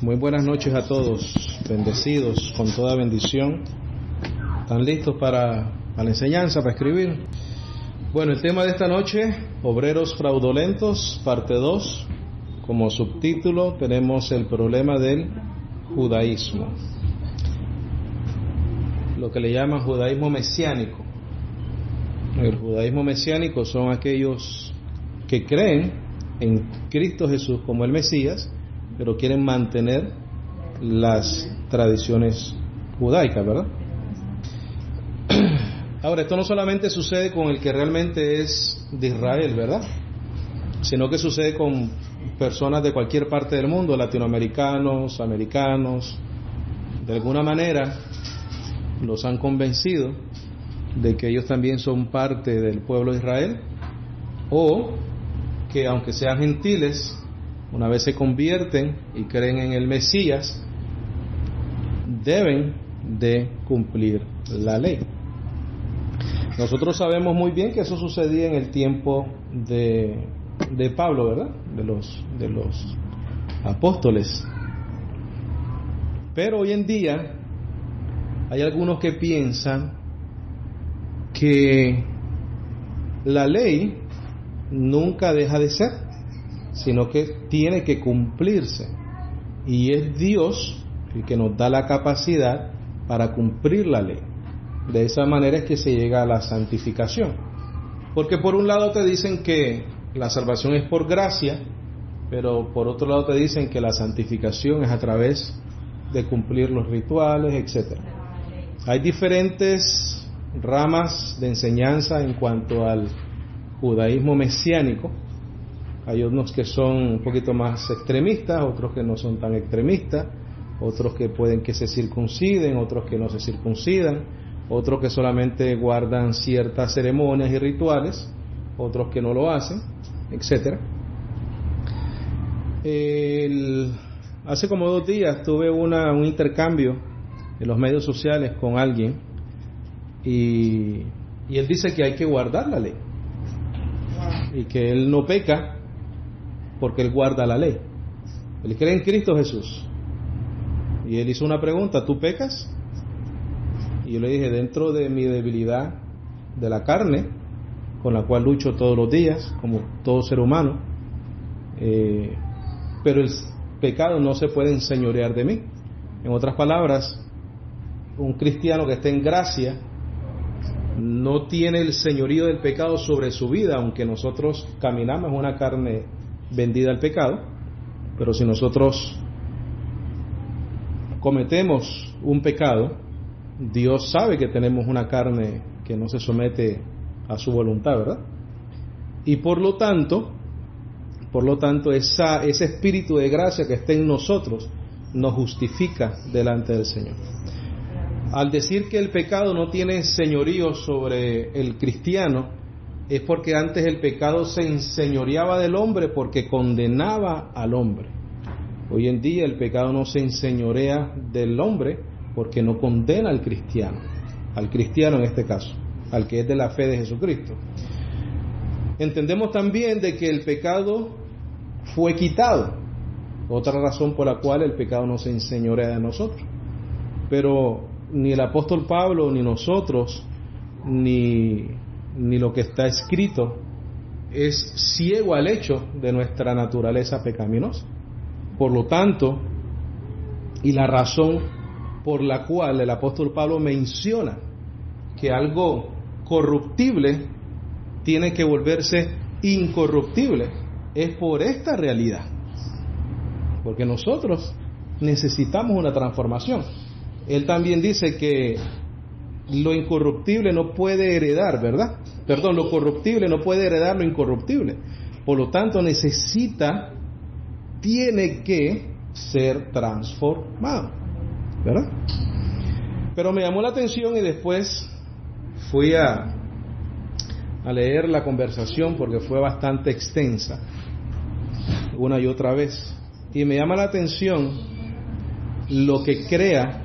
Muy buenas noches a todos, bendecidos con toda bendición. ¿Están listos para la enseñanza, para escribir? Bueno, el tema de esta noche, obreros fraudulentos, parte 2. Como subtítulo tenemos el problema del judaísmo, lo que le llaman judaísmo mesiánico. El judaísmo mesiánico son aquellos que creen en Cristo Jesús como el Mesías, pero quieren mantener las tradiciones judaicas, ¿verdad? Ahora, esto no solamente sucede con el que realmente es de Israel, ¿verdad? Sino que sucede con personas de cualquier parte del mundo, latinoamericanos, americanos. De alguna manera los han convencido de que ellos también son parte del pueblo de Israel, o que aunque sean gentiles, una vez se convierten y creen en el Mesías, deben de cumplir la ley. Nosotros sabemos muy bien que eso sucedía en el tiempo de Pablo, ¿verdad? De los apóstoles. Pero hoy en día hay algunos que piensan que la ley nunca deja de ser, sino que tiene que cumplirse, y es Dios el que nos da la capacidad para cumplir la ley. De esa manera es que se llega a la santificación, porque por un lado te dicen que la salvación es por gracia, pero por otro lado te dicen que la santificación es a través de cumplir los rituales, etc. Hay diferentes ramas de enseñanza en cuanto al judaísmo mesiánico. Hay unos que son un poquito más extremistas, otros que no son tan extremistas, otros que pueden que se circunciden, otros que no se circuncidan, otros que solamente guardan ciertas ceremonias y rituales, otros que no lo hacen, etc. Hace como 2 días tuve un intercambio en los medios sociales con alguien, y él dice que hay que guardar la ley y que él no peca porque él guarda la ley. Él cree en Cristo Jesús. Y él hizo una pregunta: ¿tú pecas? Y yo le dije: dentro de mi debilidad de la carne, con la cual lucho todos los días, como todo ser humano, pero el pecado no se puede enseñorear de mí. En otras palabras, un cristiano que esté en gracia no tiene el señorío del pecado sobre su vida, aunque nosotros caminamos en una carne vendida al pecado. Pero si nosotros cometemos un pecado, Dios sabe que tenemos una carne que no se somete a su voluntad, ¿verdad? Y por lo tanto ese espíritu de gracia que está en nosotros nos justifica delante del Señor. Al decir que el pecado no tiene señorío sobre el cristiano, es porque antes el pecado se enseñoreaba del hombre porque condenaba al hombre. Hoy en día el pecado no se enseñorea del hombre porque no condena al cristiano en este caso, al que es de la fe de Jesucristo. Entendemos también de que el pecado fue quitado, otra razón por la cual el pecado no se enseñorea de nosotros. Pero ni el apóstol Pablo, ni nosotros, ni lo que está escrito es ciego al hecho de nuestra naturaleza pecaminosa. Por lo tanto, y la razón por la cual el apóstol Pablo menciona que algo corruptible tiene que volverse incorruptible, es por esta realidad, porque nosotros necesitamos una transformación. Él también dice que lo incorruptible no puede heredar, ¿verdad? Perdón, lo corruptible no puede heredar lo incorruptible. Por lo tanto, tiene que ser transformado, ¿verdad? Pero me llamó la atención y después fui a leer la conversación porque fue bastante extensa, una y otra vez. Y me llama la atención lo que crea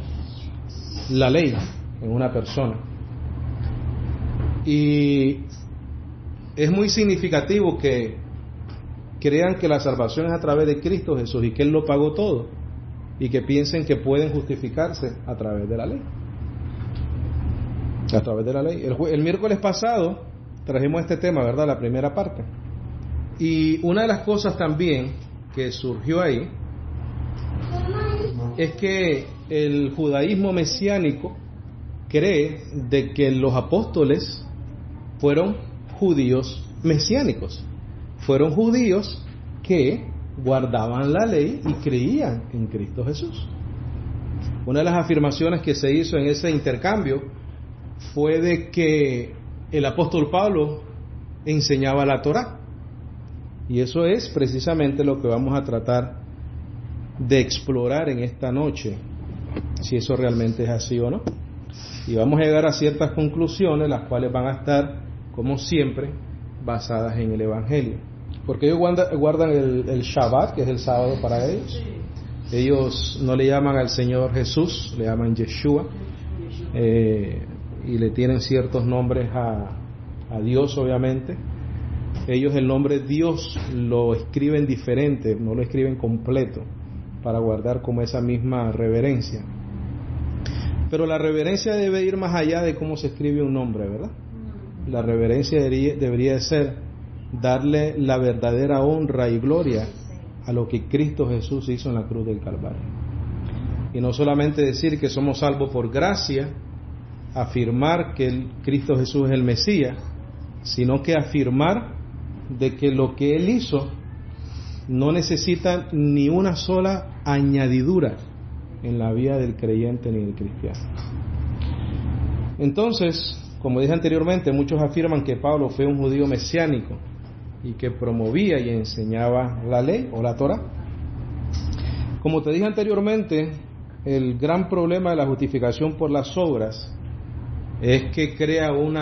la ley en una persona. Y es muy significativo que crean que la salvación es a través de Cristo Jesús y que Él lo pagó todo. y que piensen que pueden justificarse a través de la ley. A través de la ley. El miércoles pasado trajimos este tema, ¿verdad? La primera parte. Y una de las cosas también que surgió ahí es que el judaísmo mesiánico cree de que los apóstoles fueron judíos mesiánicos. Fueron judíos que guardaban la ley y creían en Cristo Jesús. Una de las afirmaciones que se hizo en ese intercambio fue de que el apóstol Pablo enseñaba la Torá. Y eso es precisamente lo que vamos a tratar de explorar en esta noche, si eso realmente es así o no. Y vamos a llegar a ciertas conclusiones, las cuales van a estar, como siempre, basadas en el Evangelio. Porque ellos guardan el Shabbat, que es el sábado para ellos. Ellos no le llaman al Señor Jesús, le llaman Yeshua. Y le tienen ciertos nombres a Dios, obviamente. Ellos el nombre Dios lo escriben diferente, no lo escriben completo, para guardar como esa misma reverencia. Pero la reverencia debe ir más allá de cómo se escribe un nombre, ¿verdad? La reverencia debería ser darle la verdadera honra y gloria a lo que Cristo Jesús hizo en la cruz del Calvario. Y no solamente decir que somos salvos por gracia, afirmar que Cristo Jesús es el Mesías, sino que afirmar de que lo que Él hizo no necesita ni una sola añadidura en la vida del creyente ni del cristiano. Entonces, como dije anteriormente, muchos afirman que Pablo fue un judío mesiánico y que promovía y enseñaba la ley o la Torá. Como te dije anteriormente, el gran problema de la justificación por las obras es que crea un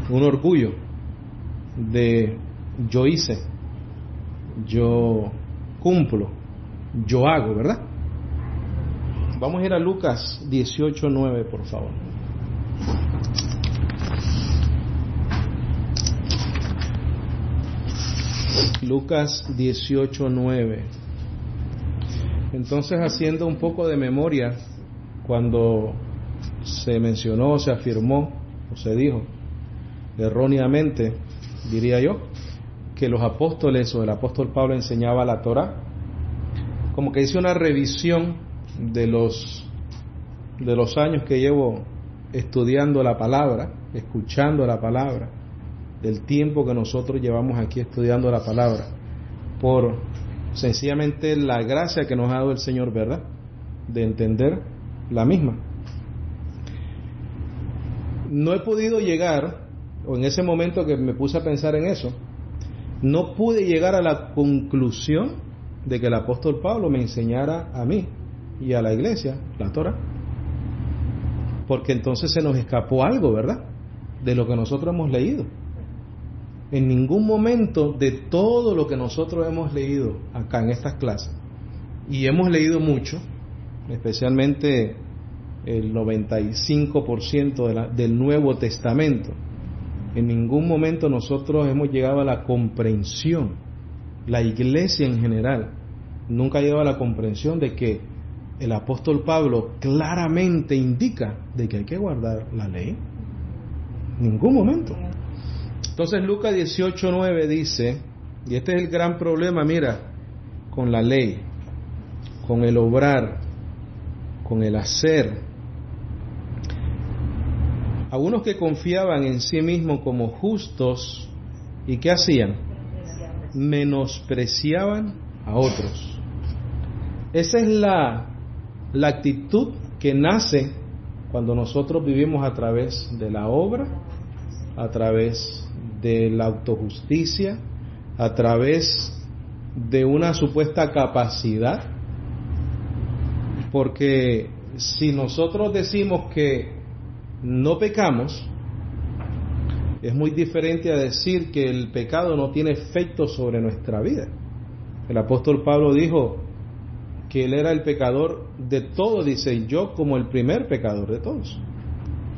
orgullo de yo hice, yo cumplo, yo hago, ¿verdad? Vamos a ir a Lucas 18:9, por favor. Lucas 18:9. Entonces, haciendo un poco de memoria, cuando se mencionó, se afirmó o se dijo erróneamente, diría yo, que los apóstoles o el apóstol Pablo enseñaba la Torá, como que hice una revisión de los años que llevo estudiando la palabra, escuchando la palabra, del tiempo que nosotros llevamos aquí estudiando la palabra, por sencillamente la gracia que nos ha dado el Señor, ¿verdad?, de entender la misma. No he podido llegar, o en ese momento que me puse a pensar en eso, no pude llegar a la conclusión de que el apóstol Pablo me enseñara a mí y a la iglesia la Torá, porque entonces se nos escapó algo, ¿verdad?, de lo que nosotros hemos leído. En ningún momento de todo lo que nosotros hemos leído acá en estas clases, y hemos leído mucho, especialmente el 95% del Nuevo Testamento, en ningún momento nosotros hemos llegado a la comprensión, la iglesia en general nunca ha llegado a la comprensión de que el apóstol Pablo claramente indica de que hay que guardar la ley. Ningún momento. Entonces Lucas 18:9 dice, y este es el gran problema, mira, con la ley, con el obrar, con el hacer. Algunos que confiaban en sí mismos como justos, ¿y qué hacían? Menospreciaban a otros. Esa es la actitud que nace cuando nosotros vivimos a través de la obra, a través de la autojusticia, a través de una supuesta capacidad. Porque si nosotros decimos que no pecamos, es muy diferente a decir que el pecado no tiene efecto sobre nuestra vida. El apóstol Pablo dijo que él era el pecador de todos, dice, yo como el primer pecador de todos.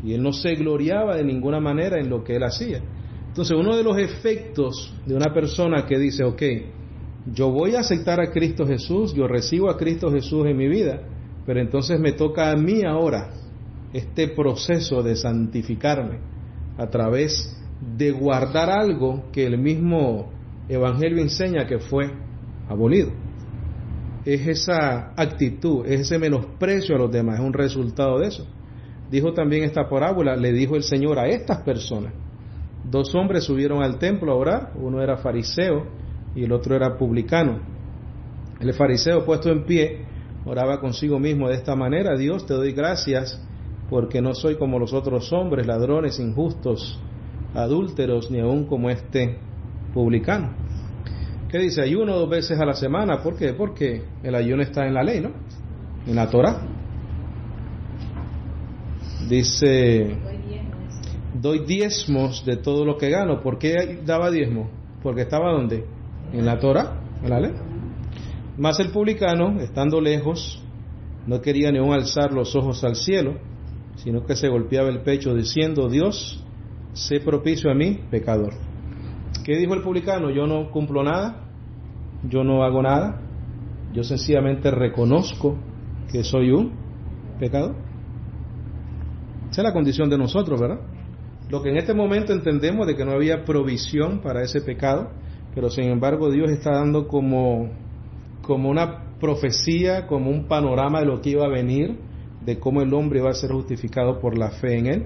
Y él no se gloriaba de ninguna manera en lo que él hacía. Entonces, uno de los efectos de una persona que dice, ok, Yo voy a aceptar a Cristo Jesús, yo recibo a Cristo Jesús en mi vida, pero entonces me toca a mí ahora este proceso de santificarme a través de guardar algo que el mismo Evangelio enseña que fue abolido. Es esa actitud, es ese menosprecio a los demás, es un resultado de eso. Dijo también esta parábola, le dijo el Señor a estas personas: 2 hombres subieron al templo a orar, uno era fariseo y el otro era publicano. El fariseo, puesto en pie, oraba consigo mismo de esta manera: Dios, te doy gracias porque no soy como los otros hombres, ladrones, injustos, adúlteros, ni aun como este publicano. ¿Qué dice? Ayuno 2 veces a la semana. ¿Por qué? Porque el ayuno está en la ley, ¿no? En la Torá. Dice, doy diezmos de todo lo que gano. ¿Por qué daba diezmo? Porque estaba ¿dónde? En la Torá, en la ley. Mas el publicano, estando lejos, no quería ni aun alzar los ojos al cielo, sino que se golpeaba el pecho diciendo: Dios, sé propicio a mí, pecador. ¿Qué dijo el publicano? Yo no cumplo nada, yo no hago nada, yo sencillamente reconozco que soy un pecador. Esa es la condición de nosotros, ¿verdad? Lo que en este momento entendemos de que no había provisión para ese pecado, pero sin embargo Dios está dando como una profecía, como un panorama de lo que iba a venir, de cómo el hombre iba a ser justificado por la fe en él.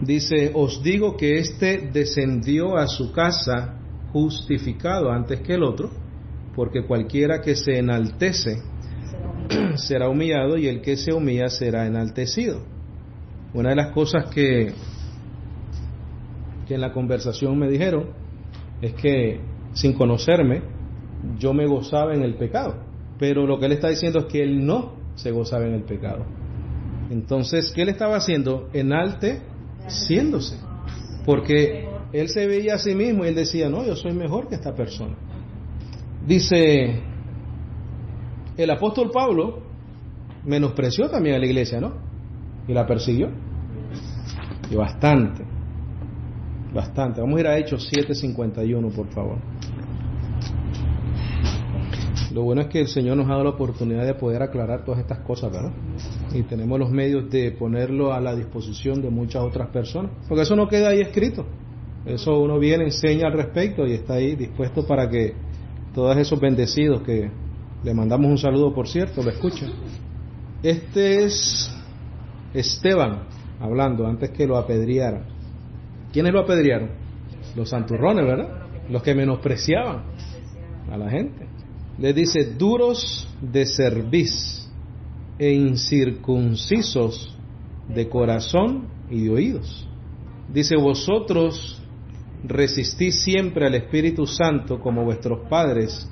Dice: os digo que éste descendió a su casa justificado antes que el otro, porque cualquiera que se enaltece será humillado, y el que se humilla será enaltecido. Una de las cosas que en la conversación me dijeron es que, sin conocerme, yo me gozaba en el pecado, pero lo que él está diciendo es que él no se gozaba en el pecado. Entonces, ¿qué él estaba haciendo? Enalteciéndose, porque él se veía a sí mismo y él decía: no, yo soy mejor que esta persona. Dice, el apóstol Pablo menospreció también a la iglesia, ¿no? Y la persiguió. Y bastante. Vamos a ir a Hechos 7:51, por favor. Lo bueno es que el Señor nos ha dado la oportunidad de poder aclarar todas estas cosas, ¿verdad? Y tenemos los medios de ponerlo a la disposición de muchas otras personas, porque eso no queda ahí escrito. Eso uno viene, enseña al respecto y está ahí dispuesto para que todos esos bendecidos, que le mandamos un saludo, por cierto, lo escuchen. Este es Esteban hablando antes que lo apedrearan. ¿Quiénes lo apedrearon? Los santurrones, ¿verdad? Los que menospreciaban a la gente. Les dice: duros de cerviz e incircuncisos de corazón y de oídos. Dice: vosotros resistís siempre al Espíritu Santo como vuestros padres,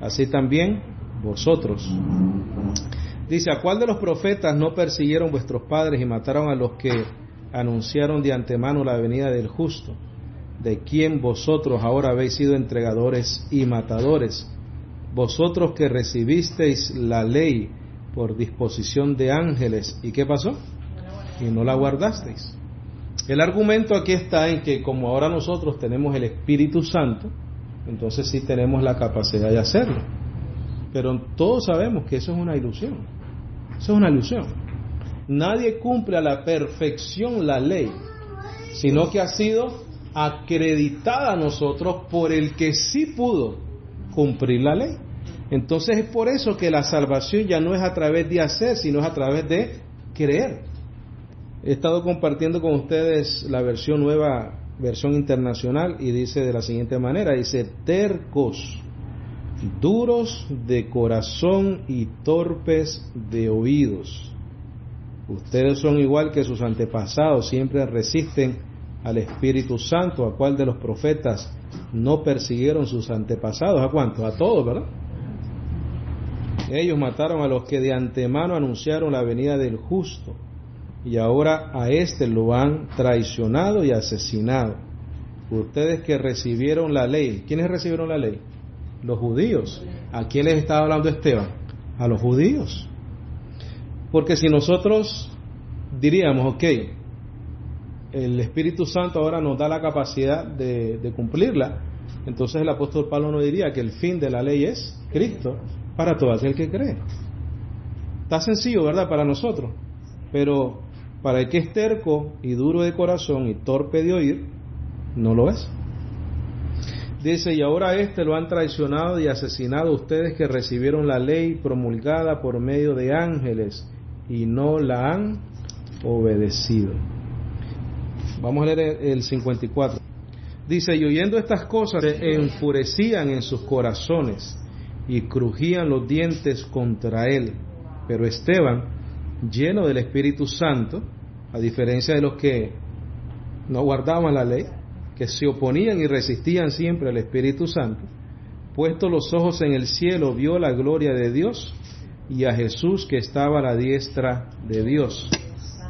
así también vosotros. Dice: ¿a cuál de los profetas no persiguieron vuestros padres y mataron a los que anunciaron de antemano la venida del justo, de quien vosotros ahora habéis sido entregadores y matadores? Vosotros que recibisteis la ley por disposición de ángeles, ¿y qué pasó? Y no la guardasteis. El argumento aquí está en que como ahora nosotros tenemos el Espíritu Santo, entonces sí tenemos la capacidad de hacerlo. Pero todos sabemos que eso es una ilusión. Eso es una ilusión. Nadie cumple a la perfección la ley, sino que ha sido acreditada a nosotros por el que sí pudo cumplir la ley. Entonces es por eso que la salvación ya no es a través de hacer, sino es a través de creer. He estado compartiendo con ustedes la versión nueva, versión internacional, y dice de la siguiente manera, dice: tercos, duros de corazón y torpes de oídos. Ustedes son igual que sus antepasados, siempre resisten al Espíritu Santo. ¿A cuál de los profetas no persiguieron sus antepasados? ¿A cuántos? A todos, ¿verdad? Ellos mataron a los que de antemano anunciaron la venida del justo, y ahora a éste lo han traicionado y asesinado. Ustedes que recibieron la ley. ¿Quiénes recibieron la ley? Los judíos. ¿A quién les estaba hablando Esteban? A los judíos. Porque si nosotros diríamos, ok, el Espíritu Santo ahora nos da la capacidad de cumplirla, entonces el apóstol Pablo no diría que el fin de la ley es Cristo para todo aquel que cree. Está sencillo, ¿verdad?, para nosotros, pero para el que es terco y duro de corazón y torpe de oír, no lo es. Dice, y ahora lo han traicionado y asesinado ustedes que recibieron la ley promulgada por medio de ángeles y no la han obedecido. Vamos a leer el 54. Dice, y oyendo estas cosas se enfurecían en sus corazones y crujían los dientes contra él. Pero Esteban, lleno del Espíritu Santo, a diferencia de los que no guardaban la ley, que se oponían y resistían siempre al Espíritu Santo, puesto los ojos en el cielo, vio la gloria de Dios y a Jesús que estaba a la diestra de Dios.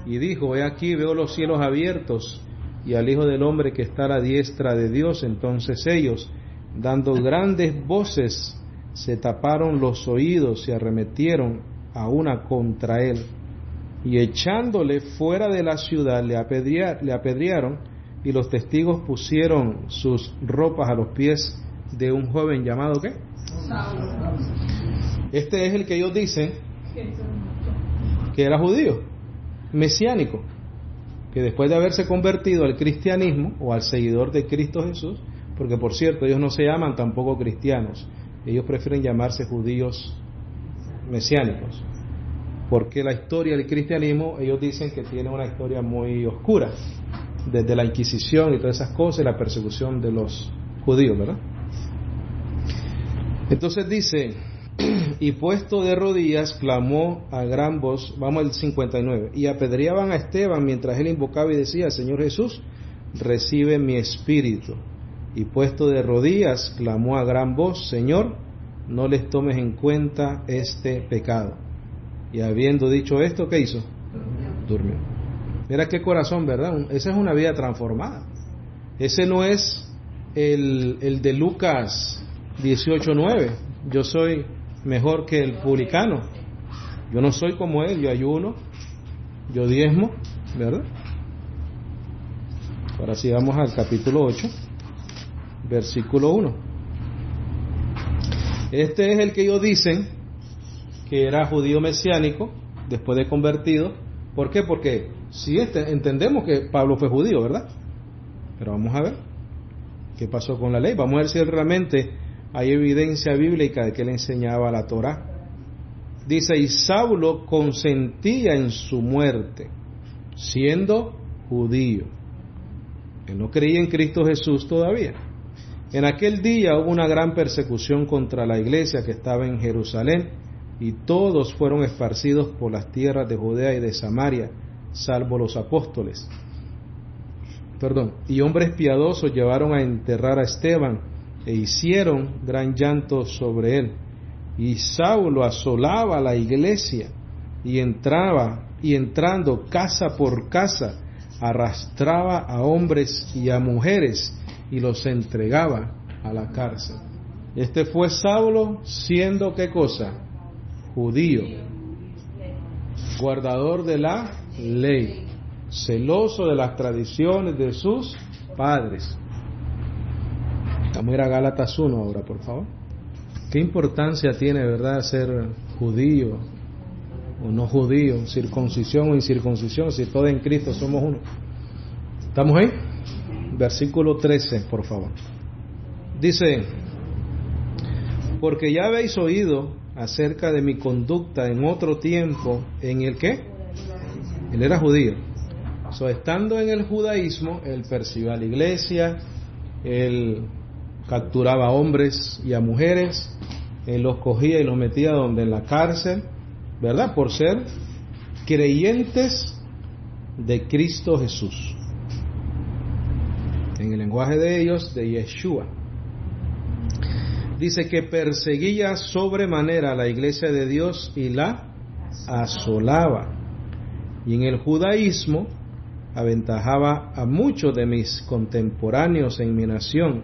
Y dijo, he aquí, veo los cielos abiertos y al Hijo del Hombre que está a la diestra de Dios. Entonces ellos, dando grandes voces, se taparon los oídos y arremetieron a una contra él. Y echándole fuera de la ciudad le apedrearon, y los testigos pusieron sus ropas a los pies de un joven llamado ¿qué? Este es el que ellos dicen que era judío, mesiánico, que después de haberse convertido al cristianismo o al seguidor de Cristo Jesús, porque por cierto ellos no se llaman tampoco cristianos, ellos prefieren llamarse judíos mesiánicos, porque la historia del cristianismo ellos dicen que tiene una historia muy oscura, desde la Inquisición y todas esas cosas, y la persecución de los judíos, ¿verdad? Entonces dice, y puesto de rodillas clamó a gran voz, vamos al 59, y apedreaban a Esteban mientras él invocaba y decía, Señor Jesús, recibe mi espíritu. Y puesto de rodillas clamó a gran voz, Señor, no les tomes en cuenta este pecado. Y habiendo dicho esto, ¿qué hizo? Durmió. Mira qué corazón, ¿verdad? Esa es una vida transformada. Ese no es el de Lucas 18:9. Yo soy mejor que el publicano. Yo no soy como él, yo ayuno, yo diezmo, ¿verdad? Ahora sí vamos al capítulo 8, versículo 1. Este es el que ellos dicen que era judío mesiánico después de convertido. ¿Por qué? Porque sí, entendemos que Pablo fue judío, ¿verdad? Pero vamos a ver qué pasó con la ley. Vamos a ver si realmente hay evidencia bíblica de que él enseñaba la Torá. Dice, y Saulo consentía en su muerte, siendo judío. Él no creía en Cristo Jesús todavía. En aquel día hubo una gran persecución contra la iglesia que estaba en Jerusalén, y todos fueron esparcidos por las tierras de Judea y de Samaria, salvo los apóstoles. Y hombres piadosos llevaron a enterrar a Esteban, e hicieron gran llanto sobre él. Y Saulo asolaba la iglesia, y entrando casa por casa, arrastraba a hombres y a mujeres, y los entregaba a la cárcel. Este fue Saulo, siendo ¿qué cosa? Judío, guardador de la ley, celoso de las tradiciones de sus padres. Vamos a ir a Gálatas 1 ahora, por favor. ¿Qué importancia tiene, verdad, ser judío o no judío, circuncisión o incircuncisión, si todos en Cristo somos uno? ¿Estamos ahí? Versículo 13, por favor. Dice, porque ya habéis oído acerca de mi conducta en otro tiempo, en el que él era judío. Estando en el judaísmo, él persiguió a la iglesia, él capturaba a hombres y a mujeres, él los cogía y los metía donde, en la cárcel, ¿verdad? Por ser creyentes de Cristo Jesús. En el lenguaje de ellos, de Yeshua. Dice que perseguía sobremanera a la iglesia de Dios y la asolaba. Y en el judaísmo aventajaba a muchos de mis contemporáneos en mi nación,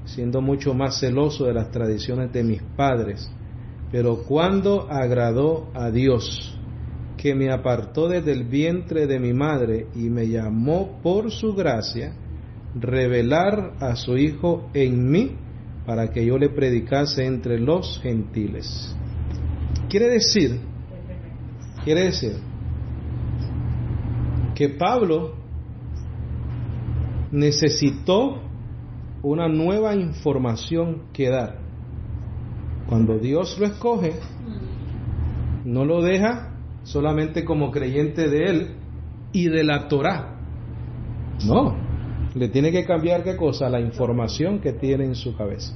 siendo mucho más celoso de las tradiciones de mis padres. Pero cuando agradó a Dios, que me apartó desde el vientre de mi madre y me llamó por su gracia, revelar a su Hijo en mí, para que yo le predicase entre los gentiles. Quiere decir que Pablo necesitó una nueva información que dar. Cuando Dios lo escoge, no lo deja solamente como creyente de Él y de la Torá. No, le tiene que cambiar ¿qué cosa? La información que tiene en su cabeza.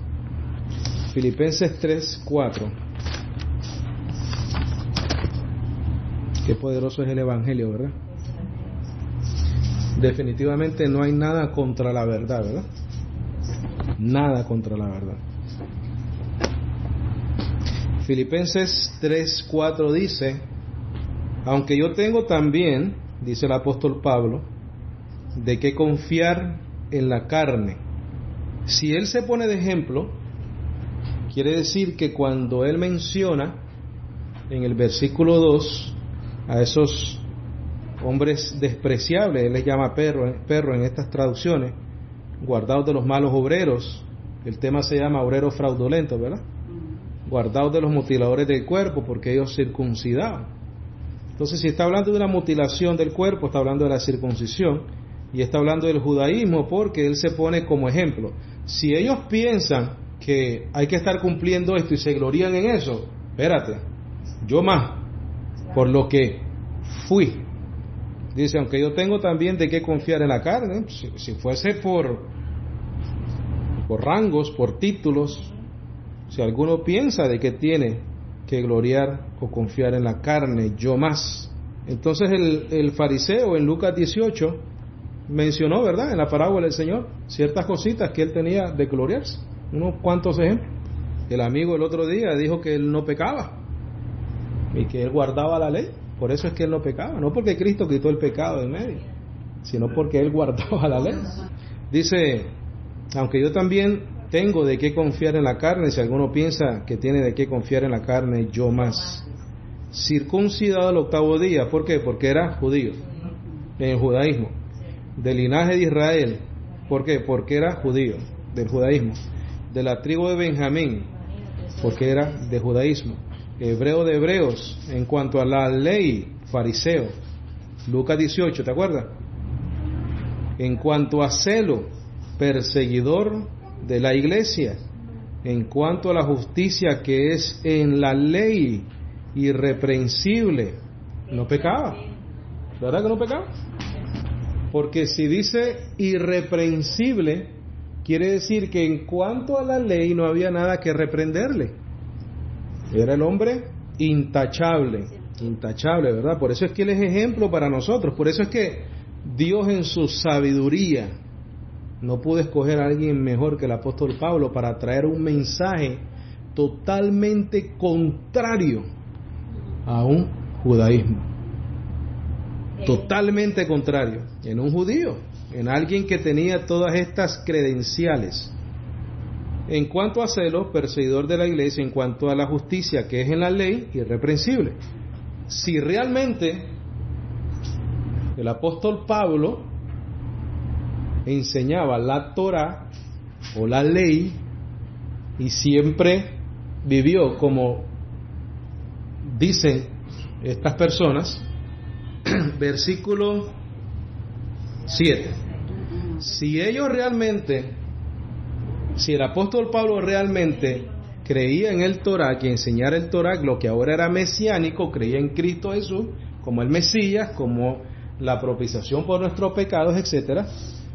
Filipenses 3:4. Qué poderoso es el Evangelio, ¿verdad? Definitivamente no hay nada contra la verdad, ¿verdad? Nada contra la verdad. Filipenses 3:4 dice: aunque yo tengo también, dice el apóstol Pablo, de qué confiar en la carne. Si él se pone de ejemplo, quiere decir que cuando él menciona en el versículo 2 a esos hombres despreciables, él les llama perro en estas traducciones, guardados de los malos obreros, el tema se llama obreros fraudulentos, ¿verdad? Guardados de los mutiladores del cuerpo, porque ellos circuncidaban. Entonces, si está hablando de una mutilación del cuerpo, está hablando de la circuncisión, y está hablando del judaísmo, porque él se pone como ejemplo. Si ellos piensan que hay que estar cumpliendo esto y se glorían en eso, espérate, yo más, por lo que fui. Dice, aunque yo tengo también de qué confiar en la carne, si fuese por rangos, por títulos, si alguno piensa de que tiene que gloriar o confiar en la carne, yo más. Entonces el fariseo en Lucas 18 mencionó, ¿verdad?, en la parábola del Señor, ciertas cositas que él tenía de gloriarse. Unos cuantos ejemplos. El amigo el otro día dijo que él no pecaba y que él guardaba la ley. Por eso es que él no pecaba, no porque Cristo quitó el pecado de medio, sino porque él guardaba la ley. Dice, aunque yo también tengo de qué confiar en la carne, si alguno piensa que tiene de qué confiar en la carne, yo más. Circuncidado al 8º día, ¿por qué? Porque era judío, en el judaísmo. Del linaje de Israel, ¿por qué? Porque era judío, del judaísmo. De la tribu de Benjamín, porque era de judaísmo. Hebreo de hebreos, en cuanto a la ley, fariseo. Lucas 18, ¿te acuerdas? En cuanto a celo, perseguidor de la iglesia. En cuanto a la justicia que es en la ley, irreprensible, no pecaba. ¿Verdad que no pecaba? Porque si dice irreprensible, quiere decir que en cuanto a la ley no había nada que reprenderle. Era el hombre intachable, ¿verdad? Por eso es que él es ejemplo para nosotros. Por eso es que Dios en su sabiduría no pudo escoger a alguien mejor que el apóstol Pablo para traer un mensaje totalmente contrario a un judaísmo. Totalmente contrario. En un judío, en alguien que tenía todas estas credenciales. En cuanto a celo, perseguidor de la iglesia, en cuanto a la justicia que es en la ley, irreprensible. Si realmente el apóstol Pablo enseñaba la Torá o la ley y siempre vivió como dicen estas personas, versículo 7. Si el apóstol Pablo realmente creía en el Torá, que enseñara el Torá, lo que ahora era mesiánico, creía en Cristo Jesús como el Mesías, como la propiciación por nuestros pecados, etcétera,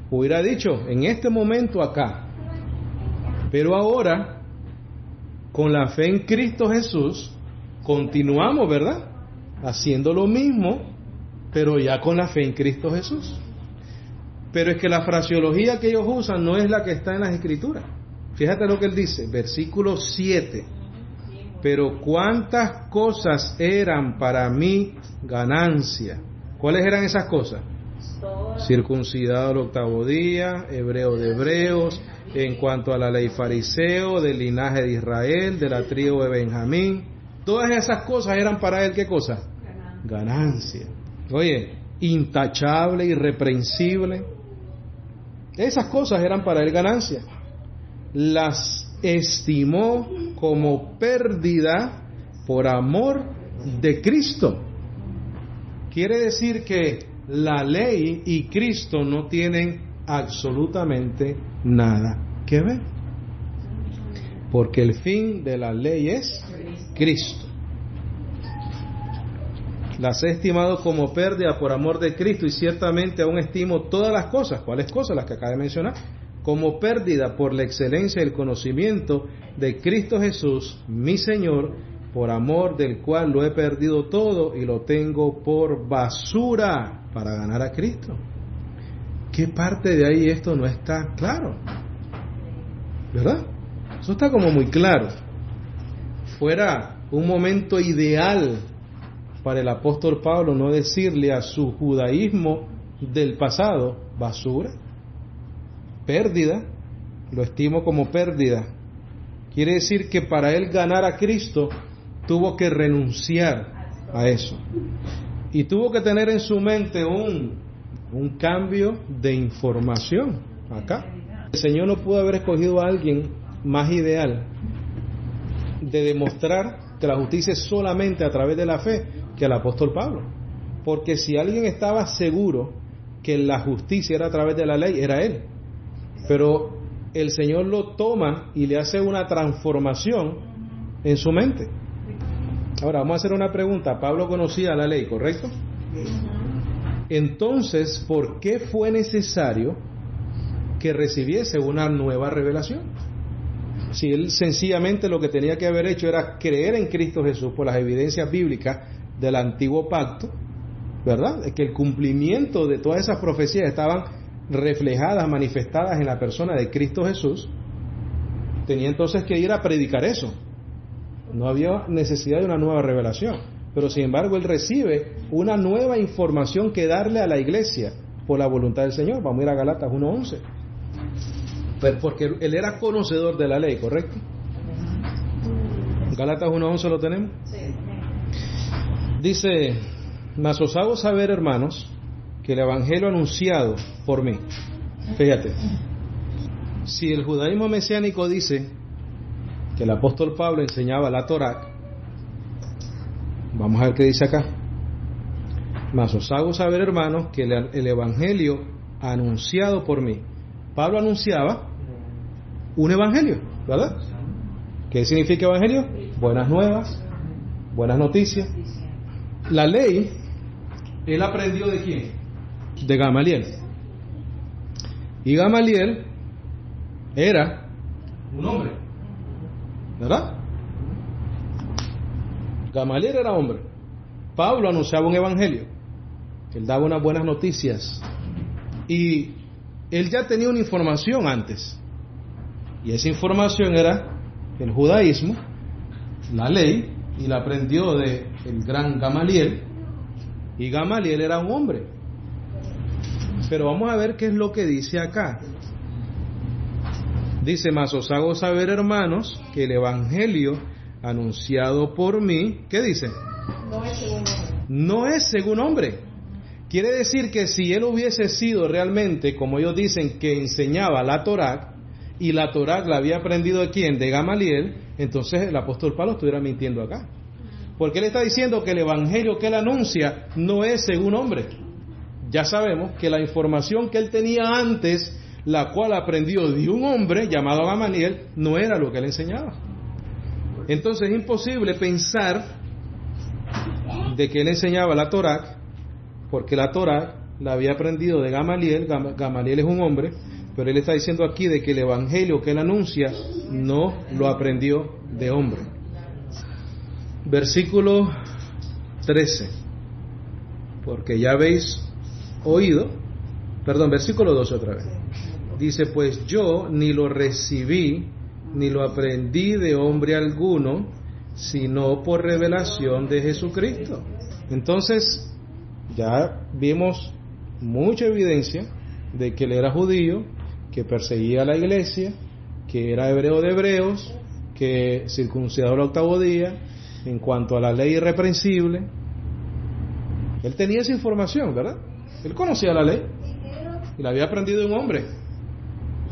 hubiera dicho en este momento acá, pero ahora con la fe en Cristo Jesús continuamos, ¿verdad?, haciendo lo mismo, pero ya con la fe en Cristo Jesús. Pero es que la fraseología que ellos usan no es la que está en las Escrituras. Fíjate lo que él dice, versículo 7. Pero cuántas cosas eran para mí ganancia. ¿Cuáles eran esas cosas? Circuncidado al 8º día, hebreo de hebreos, en cuanto a la ley fariseo, del linaje de Israel, de la tribu de Benjamín. Todas esas cosas eran para él, ¿qué cosa? Ganancia. Oye, intachable, irreprensible. Esas cosas eran para él ganancia. Las estimó como pérdida por amor de Cristo. Quiere decir que la ley y Cristo no tienen absolutamente nada que ver, porque el fin de la ley es Cristo. Las he estimado como pérdida por amor de Cristo, y ciertamente aún estimo todas las cosas. ¿Cuáles cosas? Las que acabo de mencionar. Como pérdida por la excelencia del conocimiento de Cristo Jesús, mi Señor, por amor del cual lo he perdido todo y lo tengo por basura para ganar a Cristo. ¿Qué parte de ahí esto no está claro? ¿Verdad? Eso está como muy claro. Fuera un momento ideal para el apóstol Pablo no decirle a su judaísmo del pasado: basura, pérdida, lo estimo como pérdida. Quiere decir que para él ganar a Cristo tuvo que renunciar a eso, y tuvo que tener en su mente un cambio de información acá. El Señor no pudo haber escogido a alguien más ideal de demostrar que la justicia es solamente a través de la fe que el apóstol Pablo, porque si alguien estaba seguro que la justicia era a través de la ley, era él. Pero el Señor lo toma y le hace una transformación en su mente. Ahora vamos a hacer una pregunta. Pablo conocía la ley, ¿correcto? Entonces, ¿por qué fue necesario que recibiese una nueva revelación? Si él sencillamente lo que tenía que haber hecho era creer en Cristo Jesús por las evidencias bíblicas del antiguo pacto, ¿verdad? Es que el cumplimiento de todas esas profecías estaban reflejadas, manifestadas en la persona de Cristo Jesús. Tenía entonces que ir a predicar eso. No había necesidad de una nueva revelación, pero sin embargo él recibe una nueva información que darle a la iglesia por la voluntad del Señor. Vamos a ir a Gálatas 1:11, porque él era conocedor de la ley, ¿correcto? Gálatas 1:11 lo tenemos. Dice: mas os hago saber, hermanos, que el evangelio anunciado por mí. Fíjate, si el judaísmo mesiánico dice que el apóstol Pablo enseñaba la Torá, vamos a ver qué dice acá. Mas os hago saber, hermanos, que el evangelio anunciado por mí. Pablo anunciaba un evangelio, ¿verdad? ¿Qué significa evangelio? Buenas nuevas, buenas noticias. La ley, él aprendió ¿de quién? De Gamaliel. Y Gamaliel era un hombre, ¿verdad? Gamaliel era hombre. Pablo anunciaba un evangelio. Él daba unas buenas noticias. Y él ya tenía una información antes. Y esa información era el judaísmo, la ley, y la aprendió de el gran Gamaliel. Y Gamaliel era un hombre. Pero vamos a ver qué es lo que dice acá. Dice: mas os hago saber, hermanos, que el evangelio anunciado por mí, ¿qué dice? No es según hombre. No es según hombre. Quiere decir que si él hubiese sido realmente, como ellos dicen, que enseñaba la Torá, y la Torá la había aprendido ¿de quién? De Gamaliel, entonces el apóstol Pablo estuviera mintiendo acá. Porque él está diciendo que el evangelio que él anuncia no es según hombre. Ya sabemos que la información que él tenía antes, la cual aprendió de un hombre llamado Gamaliel, no era lo que él enseñaba. Entonces es imposible pensar de que él enseñaba la Torá, porque la Torá la había aprendido de Gamaliel. Gamaliel es un hombre, pero él está diciendo aquí de que el evangelio que él anuncia no lo aprendió de hombre. Versículo 13. Porque ya habéis oído, versículo 12 otra vez. Dice: pues yo ni lo recibí ni lo aprendí de hombre alguno, sino por revelación de Jesucristo. Entonces, ya vimos mucha evidencia de que él era judío, que perseguía a la iglesia, que era hebreo de hebreos, que circuncidado al 8º día, en cuanto a la ley irreprensible. Él tenía esa información, ¿verdad? Él conocía la ley y la había aprendido de un hombre.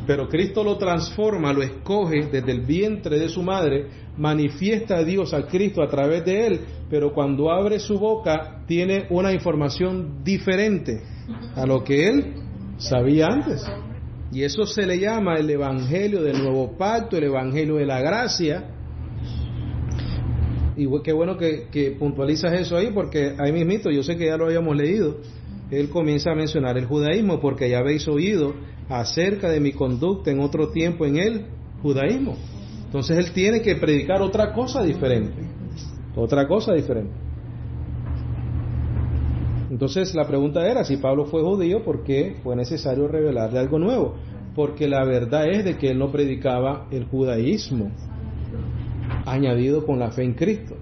Pero Cristo lo transforma, lo escoge desde el vientre de su madre, manifiesta a Dios, a Cristo a través de él, pero cuando abre su boca tiene una información diferente a lo que él sabía antes. Y eso se le llama el Evangelio del Nuevo Pacto, el Evangelio de la Gracia. Y qué bueno que puntualizas eso ahí, porque ahí mismito, yo sé que ya lo habíamos leído, él comienza a mencionar el judaísmo, porque ya habéis oído acerca de mi conducta en otro tiempo en el judaísmo. Entonces él tiene que predicar otra cosa diferente. Entonces la pregunta era, si Pablo fue judío, ¿por qué fue necesario revelarle algo nuevo? Porque la verdad es de que él no predicaba el judaísmo añadido con la fe en Cristo.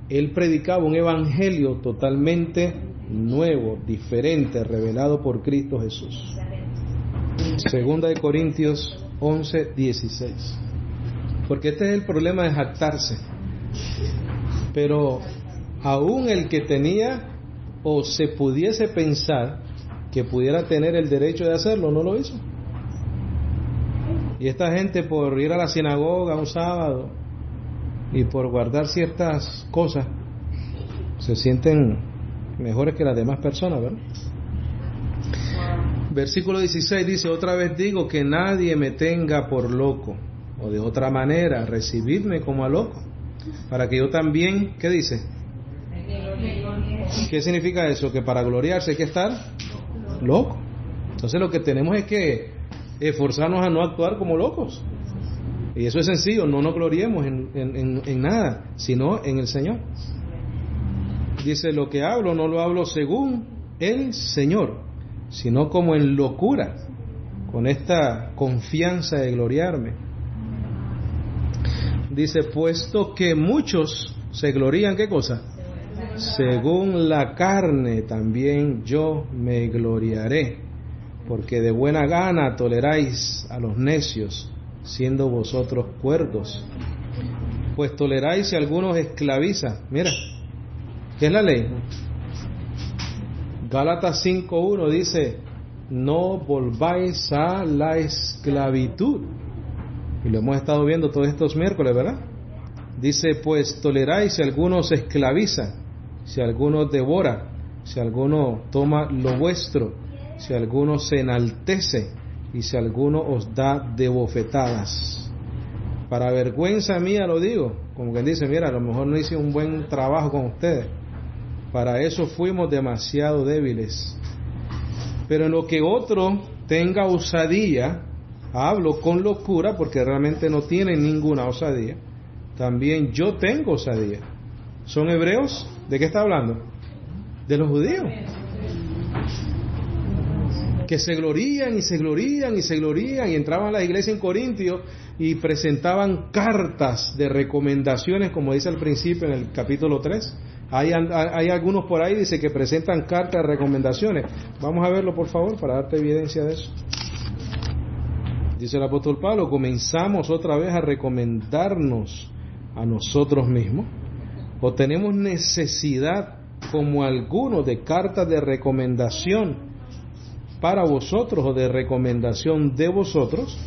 Él predicaba un evangelio totalmente nuevo, diferente, revelado por Cristo Jesús. Segunda de Corintios 11:16. Porque este es el problema de jactarse. Pero aún el que tenía o se pudiese pensar que pudiera tener el derecho de hacerlo, no lo hizo. Y esta gente, por ir a la sinagoga un sábado y por guardar ciertas cosas, se sienten mejores que las demás personas, ¿verdad? Versículo 16 dice: otra vez digo que nadie me tenga por loco, o de otra manera, recibidme como a loco, para que yo también, ¿qué dice? ¿Qué significa eso? Que para gloriarse hay que estar loco. Entonces lo que tenemos es que esforzarnos a no actuar como locos. Y eso es sencillo, no nos gloriemos en nada, sino en el Señor. Dice: lo que hablo no lo hablo según el Señor, sino como en locura, con esta confianza de gloriarme. Dice: puesto que muchos se glorían, ¿qué cosa? Según la carne, también yo me gloriaré, porque de buena gana toleráis a los necios, siendo vosotros cuerdos. Pues toleráis si algunos esclavizan. Mira, ¿qué es la ley? Gálatas 5:1 dice: no volváis a la esclavitud. Y lo hemos estado viendo todos estos miércoles, ¿verdad? Dice: pues toleráis si algunos esclavizan, si alguno devora, si alguno toma lo vuestro, si alguno se enaltece y si alguno os da de bofetadas. Para vergüenza mía lo digo, como quien dice: mira, a lo mejor no hice un buen trabajo con ustedes, para eso fuimos demasiado débiles. Pero en lo que otro tenga osadía, hablo con locura, porque realmente no tienen ninguna osadía, también yo tengo osadía. ¿Son hebreos? ¿De qué está hablando? De los judíos, que se glorían y se glorían y se glorían, y entraban a la iglesia en Corintios y presentaban cartas de recomendaciones, como dice al principio en el capítulo 3. Hay algunos por ahí, dice, que presentan cartas de recomendaciones. Vamos a verlo, por favor, para darte evidencia de eso. Dice el apóstol Pablo: comenzamos otra vez a recomendarnos a nosotros mismos, o tenemos necesidad como algunos de cartas de recomendación para vosotros, o de recomendación de vosotros.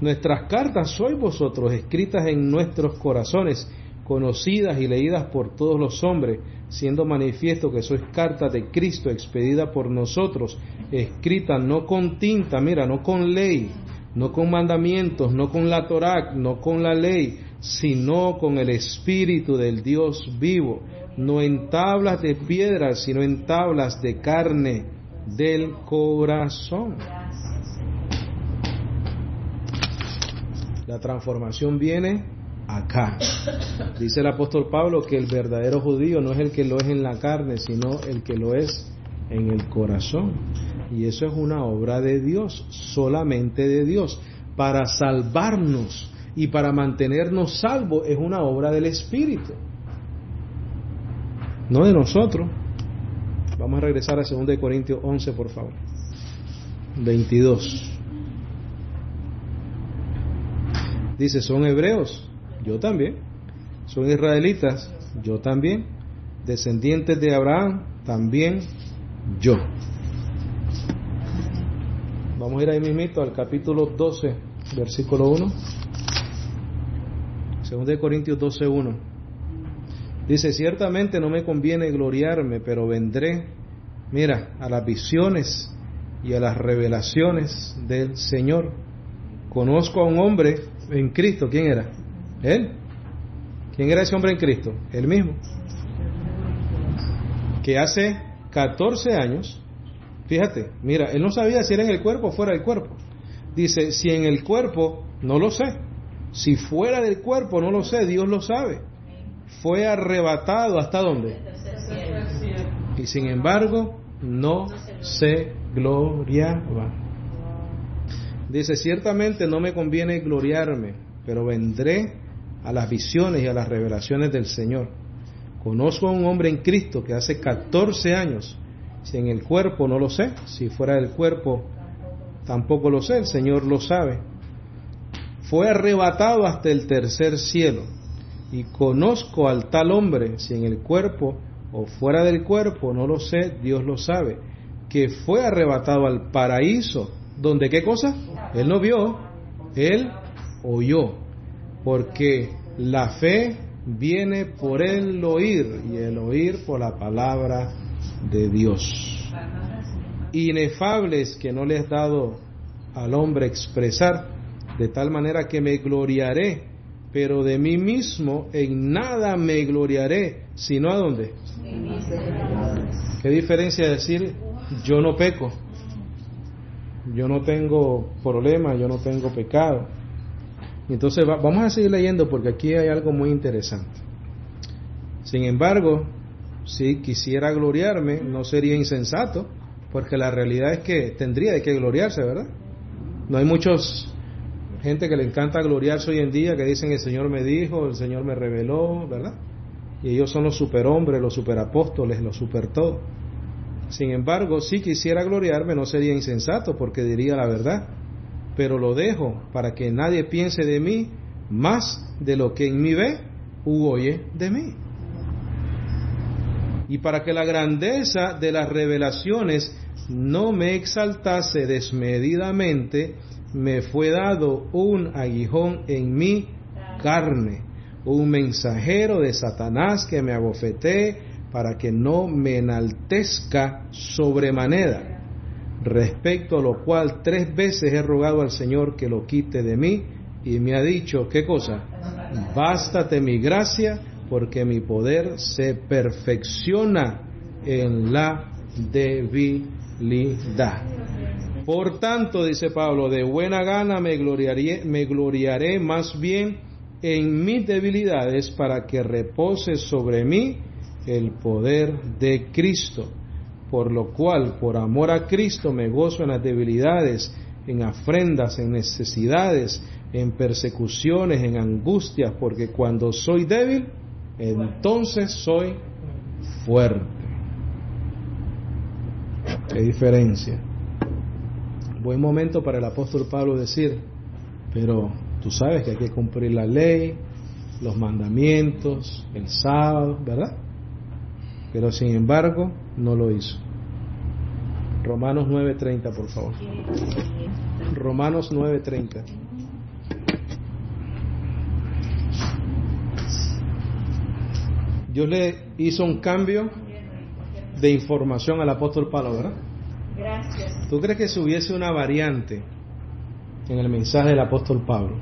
Nuestras cartas sois vosotros, escritas en nuestros corazones, conocidas y leídas por todos los hombres, siendo manifiesto que sois cartas de Cristo, expedida por nosotros, escrita no con tinta, mira, no con ley, no con mandamientos, no con la Torá, no con la ley, sino con el Espíritu del Dios vivo, no en tablas de piedra, sino en tablas de carne del corazón. La transformación viene acá. Dice el apóstol Pablo que el verdadero judío no es el que lo es en la carne, sino el que lo es en el corazón. Y eso es una obra de Dios, solamente de Dios. Para salvarnos y para mantenernos salvos es una obra del Espíritu, no de nosotros. Vamos a regresar a 2 Corintios 11, por favor. 22. Dice: ¿son hebreos? Yo también. ¿Son israelitas? Yo también. ¿Descendientes de Abraham? También yo. Vamos a ir ahí mismito al capítulo 12, versículo 1. 2 Corintios 12, 1. Dice: ciertamente no me conviene gloriarme, pero vendré, mira, a las visiones y a las revelaciones del Señor. Conozco a un hombre en Cristo. ¿Quién era? Él. ¿Quién era ese hombre en Cristo? Él mismo. Que hace 14 años, fíjate, mira, él no sabía si era en el cuerpo o fuera del cuerpo. Dice: si en el cuerpo, no lo sé. Si fuera del cuerpo, no lo sé, Dios lo sabe. Fue arrebatado, ¿hasta dónde? Y sin embargo, no se gloriaba. Dice: ciertamente no me conviene gloriarme, pero vendré a las visiones y a las revelaciones del Señor. Conozco a un hombre en Cristo que hace 14 años, si en el cuerpo no lo sé, si fuera del cuerpo tampoco lo sé, el Señor lo sabe. Fue arrebatado hasta el tercer cielo, y conozco al tal hombre, si en el cuerpo o fuera del cuerpo no lo sé, Dios lo sabe, que fue arrebatado al paraíso, donde ¿qué cosa? Él no vio, él oyó, porque la fe viene por el oír, y el oír por la palabra de Dios. Inefables que no le has dado al hombre expresar, de tal manera que me gloriaré, pero de mí mismo en nada me gloriaré, sino ¿a dónde? ¿Qué diferencia decir yo no peco? Yo no tengo problema, yo no tengo pecado. Entonces vamos a seguir leyendo porque aquí hay algo muy interesante. Sin embargo, si quisiera gloriarme, no sería insensato, porque la realidad es que tendría de qué gloriarse, ¿verdad? No hay muchos gente que le encanta gloriarse hoy en día, que dicen el Señor me dijo, el Señor me reveló, ¿verdad? Y ellos son los superhombres, los superapóstoles, los super todo. Sin embargo, si quisiera gloriarme, no sería insensato, porque diría la verdad. Pero lo dejo para que nadie piense de mí más de lo que en mí ve u oye de mí. Y para que la grandeza de las revelaciones no me exaltase desmedidamente, me fue dado un aguijón en mi carne, un mensajero de Satanás que me abofetee para que no me enaltezca sobremanera. Respecto a lo cual 3 veces he rogado al Señor que lo quite de mí, y me ha dicho, ¿qué cosa? Bástate mi gracia, porque mi poder se perfecciona en la debilidad. Por tanto, dice Pablo, de buena gana me gloriaré más bien en mis debilidades, para que repose sobre mí el poder de Cristo. Por lo cual, por amor a Cristo, me gozo en las debilidades, en afrentas, en necesidades, en persecuciones, en angustias, porque cuando soy débil, entonces soy fuerte. ¿Qué diferencia? Buen momento para el apóstol Pablo decir, pero tú sabes que hay que cumplir la ley, los mandamientos, el sábado, ¿verdad? Pero sin embargo, no lo hizo. Romanos 9:30, por favor. Romanos 9:30. Dios le hizo un cambio de información al apóstol Pablo, ¿verdad? Gracias. ¿Tú crees que si hubiese una variante en el mensaje del apóstol Pablo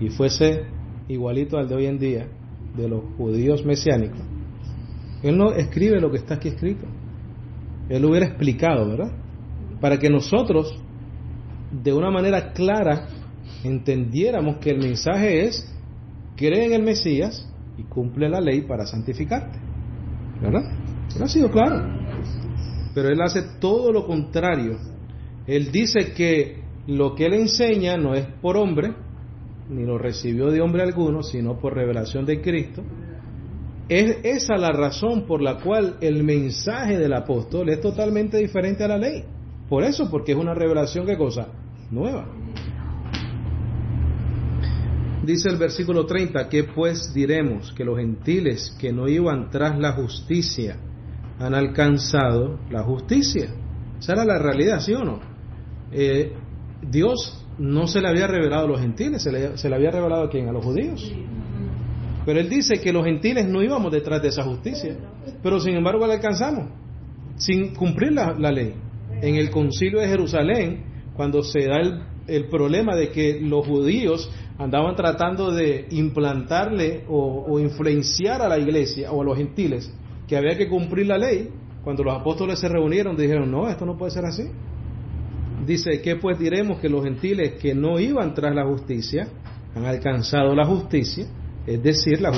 y fuese igualito al de hoy en día, de los judíos mesiánicos, él no escribe lo que está aquí escrito? Él lo hubiera explicado, ¿verdad? Para que nosotros, de una manera clara, entendiéramos que el mensaje es: cree en el Mesías y cumple la ley para santificarte, ¿verdad? Él ha sido claro. Pero él hace todo lo contrario. Él dice que lo que él enseña no es por hombre, ni lo recibió de hombre alguno, sino por revelación de Cristo. Es esa la razón por la cual el mensaje del apóstol es totalmente diferente a la ley. Por eso, porque es una revelación, ¿qué cosa? Nueva. Dice el versículo 30, ¿qué pues diremos? Que los gentiles que no iban tras la justicia han alcanzado la justicia. Esa era la realidad, ¿sí o no? Dios no se le había revelado a los gentiles, se le había revelado ¿a quién? A los judíos. Pero Él dice que los gentiles no íbamos detrás de esa justicia, pero sin embargo la alcanzamos, sin cumplir la ley. En el concilio de Jerusalén, cuando se da el problema de que los judíos andaban tratando de implantarle o influenciar a la iglesia o a los gentiles, que había que cumplir la ley, cuando los apóstoles se reunieron dijeron, no, esto no puede ser así. Dice, ¿qué pues diremos? Que los gentiles que no iban tras la justicia han alcanzado la justicia, es decir, la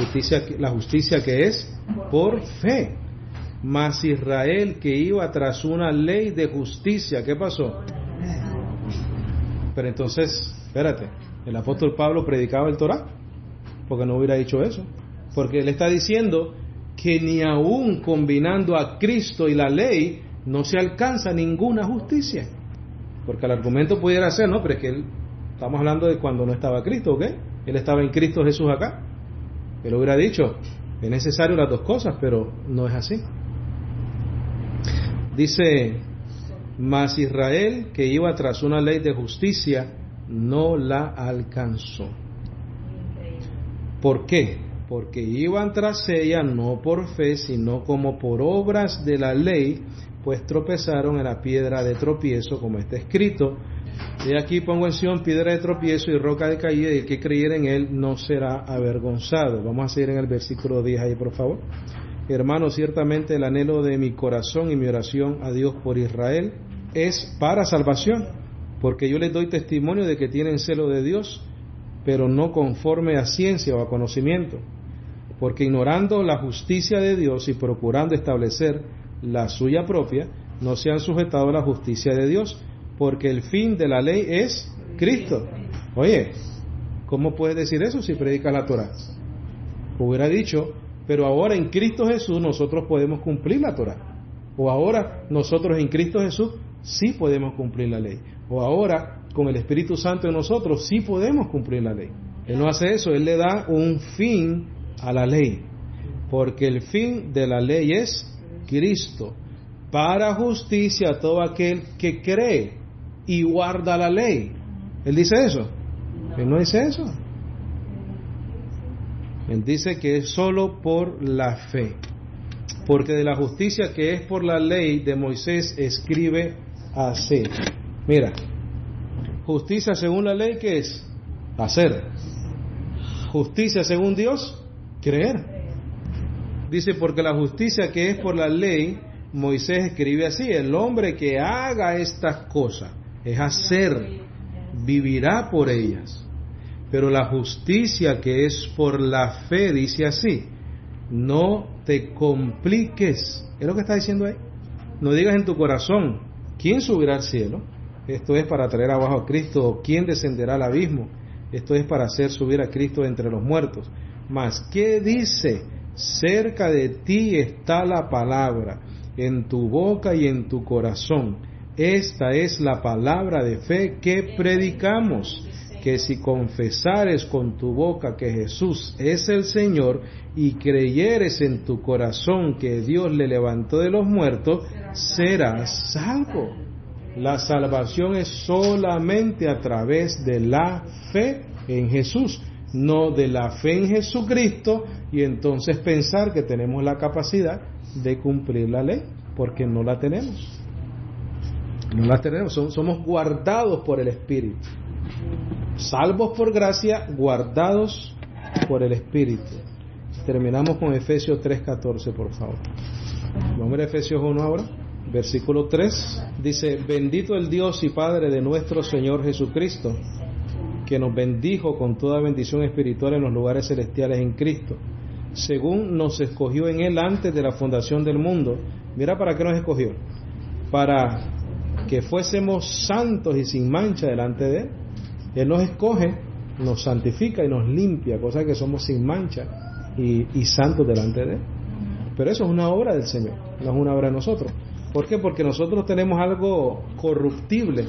justicia que es por fe. Mas Israel que iba tras una ley de justicia, ¿qué pasó? Pero entonces, espérate, el apóstol Pablo predicaba el Torá, porque no hubiera dicho eso, porque él está diciendo que ni aún combinando a Cristo y la ley no se alcanza ninguna justicia, porque el argumento pudiera ser, no, pero es que estamos hablando de cuando no estaba Cristo, ¿ok? Él estaba en Cristo Jesús acá, él hubiera dicho, es necesario las dos cosas, pero no es así. Dice, mas Israel que iba tras una ley de justicia no la alcanzó. ¿Por qué? Porque iban tras ella no por fe, sino como por obras de la ley, pues tropezaron en la piedra de tropiezo, como está escrito. De aquí pongo en Sion piedra de tropiezo y roca de caída, y el que creyere en él no será avergonzado. Vamos a seguir en el versículo 10 ahí, por favor. Hermanos, ciertamente el anhelo de mi corazón y mi oración a Dios por Israel es para salvación, porque yo les doy testimonio de que tienen celo de Dios, pero no conforme a ciencia o a conocimiento, porque ignorando la justicia de Dios y procurando establecer la suya propia, no se han sujetado a la justicia de Dios, porque el fin de la ley es Cristo. Oye, ¿cómo puedes decir eso si predicas la Torá? Hubiera dicho, pero ahora en Cristo Jesús nosotros podemos cumplir la Torá. O ahora nosotros en Cristo Jesús sí podemos cumplir la ley. O ahora con el Espíritu Santo en nosotros sí podemos cumplir la ley. Él no hace eso, Él le da un fin a la ley. Porque el fin de la ley es Cristo, para justicia a todo aquel que cree y guarda la ley. ¿Él dice eso? Él no dice eso. Él dice que es solo por la fe. Porque de la justicia que es por la ley de Moisés escribe así. Mira, justicia según la ley, ¿qué es? Hacer. Justicia según Dios, creer. Dice, porque la justicia que es por la ley, Moisés escribe así, el hombre que haga estas cosas, es hacer, vivirá por ellas. Pero la justicia que es por la fe dice así, no te compliques. ¿Es lo que está diciendo ahí? No digas en tu corazón, ¿quién subirá al cielo? Esto es para traer abajo a Cristo, o ¿quién descenderá al abismo? Esto es para hacer subir a Cristo entre los muertos. Mas, ¿qué dice? Cerca de ti está la palabra, en tu boca y en tu corazón. Esta es la palabra de fe que predicamos, que si confesares con tu boca que Jesús es el Señor y creyeres en tu corazón que Dios le levantó de los muertos, serás salvo. La salvación es solamente a través de la fe en Jesús, no de la fe en Jesucristo, y entonces pensar que tenemos la capacidad de cumplir la ley, porque no la tenemos. No la tenemos, somos guardados por el Espíritu. Salvos por gracia, guardados por el Espíritu. Terminamos con Efesios 3:14, por favor. Vamos a ver Efesios 1 ahora, versículo 3. Dice, bendito el Dios y Padre de nuestro Señor Jesucristo, que nos bendijo con toda bendición espiritual en los lugares celestiales en Cristo, según nos escogió en Él antes de la fundación del mundo. Mira para qué nos escogió. Para que fuésemos santos y sin mancha delante de Él. Él nos escoge, nos santifica y nos limpia, cosa que somos sin mancha y santos delante de Él. Pero eso es una obra del Señor, no es una obra de nosotros. ¿Por qué? Porque nosotros tenemos algo corruptible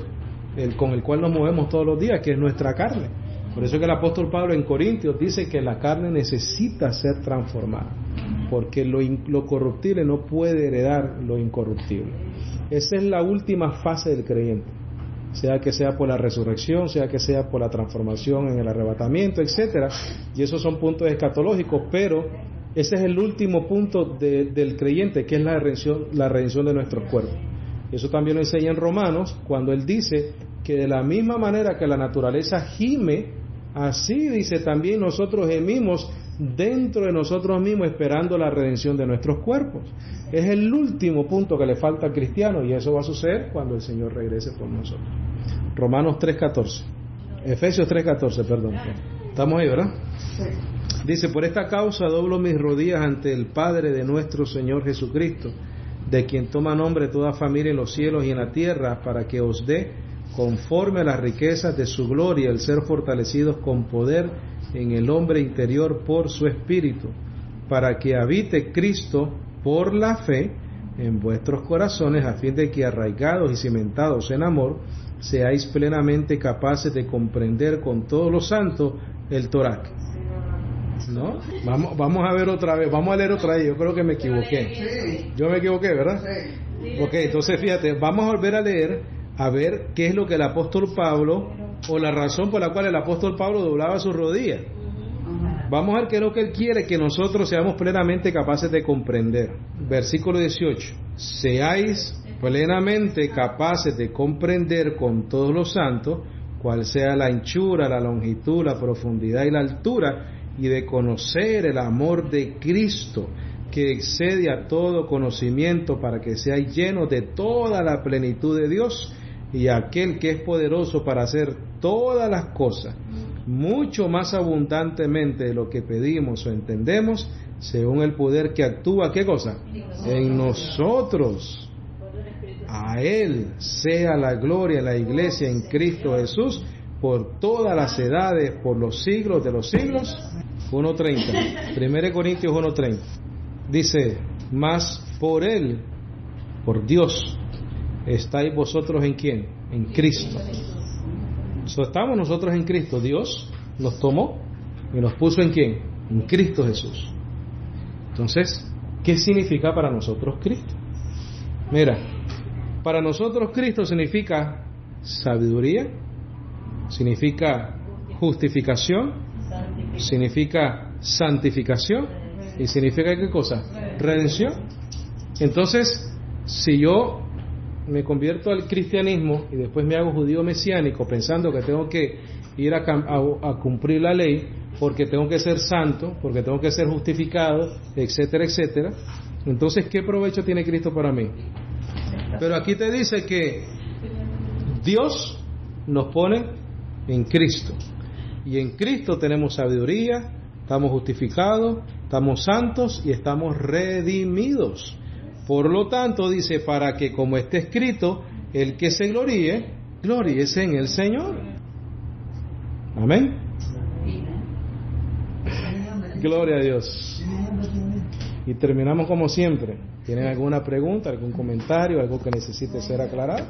con el cual nos movemos todos los días, que es nuestra carne. Por eso que el apóstol Pablo en Corintios dice que la carne necesita ser transformada, porque lo corruptible no puede heredar lo incorruptible. Esa es la última fase del creyente. sea que sea por la resurrección, sea que sea por la transformación en el arrebatamiento, etcétera. Y esos son puntos escatológicos, pero ese es el último punto del creyente, que es la redención de nuestros cuerpos. Eso también lo enseña en Romanos, cuando él dice que de la misma manera que la naturaleza gime, así dice también nosotros gemimos dentro de nosotros mismos esperando la redención de nuestros cuerpos. Es el último punto que le falta al cristiano, y eso va a suceder cuando el Señor regrese por nosotros. Romanos 3:14, Efesios 3:14, perdón. ¿Estamos ahí, verdad? Dice: por esta causa doblo mis rodillas ante el Padre de nuestro Señor Jesucristo, de quien toma nombre toda familia en los cielos y en la tierra, para que os dé, conforme a las riquezas de su gloria, el ser fortalecidos con poder en el hombre interior por su Espíritu, para que habite Cristo por la fe en vuestros corazones, a fin de que, arraigados y cimentados en amor, seáis plenamente capaces de comprender con todos los santos el Torah. ¿No? Vamos a ver otra vez, vamos a leer otra vez. Yo creo que me equivoqué. Yo me equivoqué, ¿verdad? Ok, entonces fíjate, vamos a volver a leer, a ver qué es lo que el apóstol Pablo, o la razón por la cual el apóstol Pablo doblaba sus rodillas. Vamos a ver qué es lo que él quiere, que nosotros seamos plenamente capaces de comprender. Versículo 18: seáis plenamente capaces de comprender con todos los santos cuál sea la anchura, la longitud, la profundidad y la altura, y de conocer el amor de Cristo, que excede a todo conocimiento, para que seáis llenos de toda la plenitud de Dios. Y aquel que es poderoso para hacer todas las cosas, mucho más abundantemente de lo que pedimos o entendemos, según el poder que actúa, ¿qué cosa? En nosotros. A Él sea la gloria en la iglesia en Cristo Jesús, por todas las edades, por los siglos de los siglos. 1:30, 1 Corintios 1:30, dice: mas por Él, por Dios, estáis vosotros ¿en quién? En Cristo. Estamos nosotros en Cristo. Dios nos tomó y nos puso ¿en quién? En Cristo Jesús. Entonces, ¿qué significa para nosotros Cristo? Mira, para nosotros Cristo significa sabiduría, significa justificación, significa santificación y significa ¿qué cosa? Redención. Entonces, si yo me convierto al cristianismo y después me hago judío mesiánico pensando que tengo que ir a cumplir la ley, porque tengo que ser santo, porque tengo que ser justificado, etcétera, etcétera, entonces ¿qué provecho tiene Cristo para mí? Pero aquí te dice que Dios nos pone en Cristo, y en Cristo tenemos sabiduría, estamos justificados, estamos santos y estamos redimidos. Por lo tanto, dice, para que, como está escrito, el que se gloríe, gloríese en el Señor. Amén. Gloria a Dios. Y terminamos como siempre. ¿Tienen alguna pregunta, algún comentario, algo que necesite ser aclarado?